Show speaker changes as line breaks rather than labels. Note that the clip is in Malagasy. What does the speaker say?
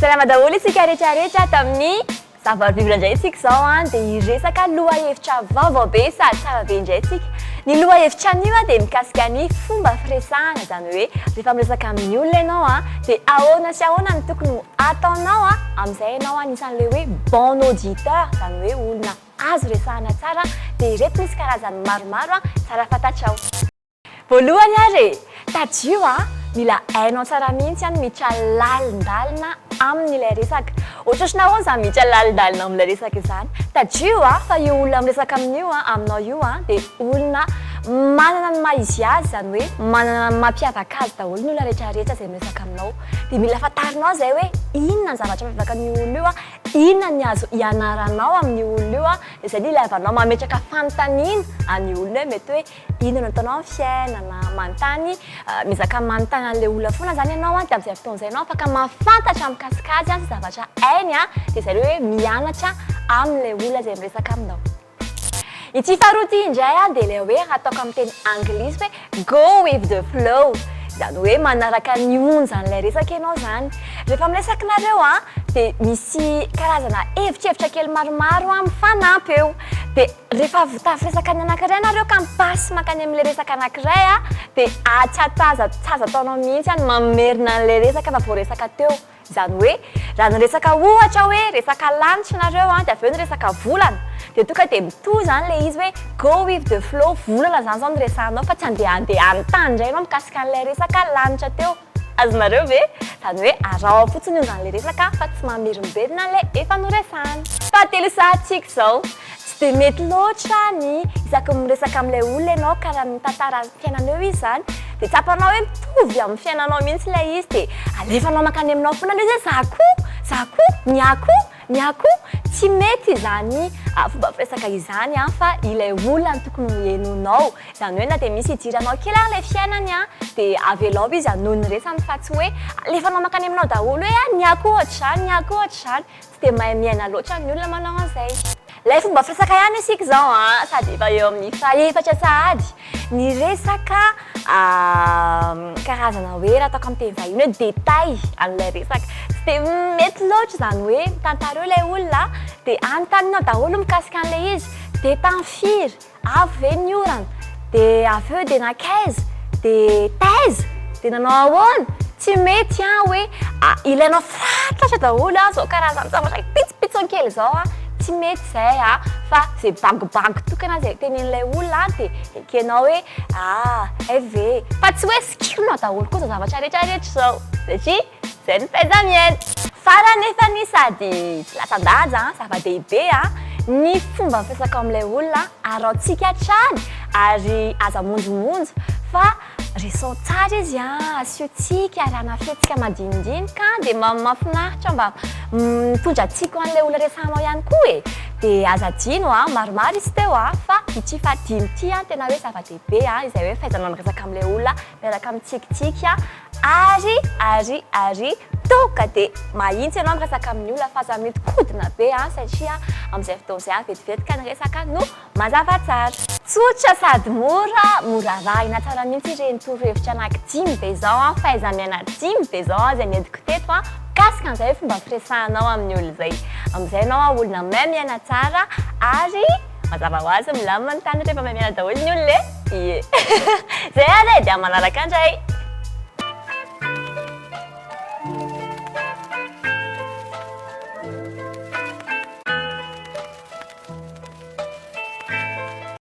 Salama daholo isika rehetrarehetra tamin'ny zava-biby indray isika izao dia hiresaka lohahevitra vaovao be sady tsara be indray isika. Ny lohahevitra an'io dia mikasika ny fomba firesahana, izany hoe rehefa miresaka amin'ny olona ianao dia ahoana sy ahoana ny tokony ataonao amin'izay ianao anisan'ilay hoe bon auditeur, izany hoe olona azo resahana tsara dia ireto misy karazany maromaro tsara fantatrao. Voalohany ary tadio mila hainao tsara mihitsy miditra lalindalina amin'ilay resaka. Ohatrana ahoana izany miditra lalindalina amin'ilay resaka izany? Tadio fa io olona miresaka amin'io aminao io dia olona manana ny maha izy azy, izany hoe manana ny mampiavaka azy daholo ny olona rehetrarehetra izay miresaka aminao. Dia mila fantarinao izay hoe inona ny zavatra mampiavaka ny olona io, inona ny azo ianaranao amin'ny olona io, dia izay ny ilaivanao mametraka fanontaniana any olona hoe mety hoe inona no ataonao amin'ny fiainana, manontany mizaka manontany an'ilay olona foana izany ianao dia amin'izay fotoan'izay ianao afaka mahafantatra mikasika azy sy zavatra hainy dia izay hoe mianatra amin'ilay olona izay miresaka aminao. Ity faharoa ity indray dia ilay hoe ataoko amin'ny teny anglisy hoe go with the flow, izany hoe manaraka ny onjan'ilay resaka ianao izany. Rehefa miresakinareo dia misy karazana hevitrevitra kely maromaro mifanampy eo. Dia rehefa tafresaka ny anankiray ianareo ka mipasy makany amin'ilay resaka anankiray dia tsy azo ataonao mihitsy mamerina an'ilay resaka fa voaresaka teo. Izany hoe raha niresaka ohatra hoe resaka lanitra ianareo dia avy eo niresaka volana dia tonga dia mitohy izany ilay izy hoe go with the flow, volana izany izao niresahanao fa tsy andeha tany indray ianao mikasika an'ilay resaka lanitra teo. Azonareo ve? Izany hoe arao fotsiny io izany ilay resaka fa tsy mamerimberina ilay efa noresahana. Fahatelo sahatsika izao, tsy dia mety loatra ny isaky miresaka amin'ilay olona ianao karaha ny tantara fiainanao izy izany dia tsapanao hoe mitovy amin'ny fiainanao mihitsy ilay izy dia alefanao mankany aminao foana ilay izy hoe ny akoho tsy mety izany fomba firesaka izany fa ilay olona ny tokony henonao. Izany hoe na dia misy hidiranao kely ilay fiainany dia avelao izy noho ny resany fa tsy hoe alefanao mankany aminao daholo hoe ny akoho ohatr'izany tsy dia mahay miaina loatra ny olona manao an'izay. Ilay fomba firesaka ihany isika izao sady efa eo amin'ny fahaefatra sahady ny resaka karazana hoe raha ataoko amin'ny teny vahiny hoe détail an'ilay resaka. Tsy dia mety loatra izany hoe tantareo ilay olona dia anotaninao daholo mikasika an'ilay izy dia tany firy, avy ve ny orana, dia avy eo dia nankaiza, dia taiza, dia nanao ahoana. Tsy mety hoe ilainao fatratra daholo zao karazana zavatra pitsopitsony kely izao tsy mety izay fa izay bangobango tokana izay tenenin'ilay olona dia ekenao hoe ve fa tsy hoe sikironao daholo koa izao zavatra rehetrarehetra izao satria izay ny fahaiza-miaina. Farany nefa ny sady tsy lasan-danja zava-dehibe ny fomba firesaka amin'ilay olona araontsika hatrany ary aza monjomonjo fa resao tsara izy asiotsika arahana fihetsika madinidinika dia mahafinaritra mba mitondra tsiko an'ilay olona resahanao ihany koa dia aza dino maromaro izy teo fa ity fahadimy ity tena hoe zava-dehibe izay hoe fahaizanao miresaka amin'ilay olona miaraka mitsikitsiky ary toka dia mahitsy ianao miresaka amin'ny olona fa aza mihodinkodina be satria amin'izay fotoan'izay vetivetika ny resaka no mazava tsara. Tsotra sady mora rahina tsara mihitsy ireny torohevitra anankidimy be izao fahaiza-miaina dimy be izao izay nentiko teto mikasika an'izay fomba firesahanao amin'ny olona izay. Amin'izay ianao olona mahay miaina tsara ary mazava ho azy milamina ny tany rehefa mahay miaina daholo ny olona. Zay ary dia manaraka andray.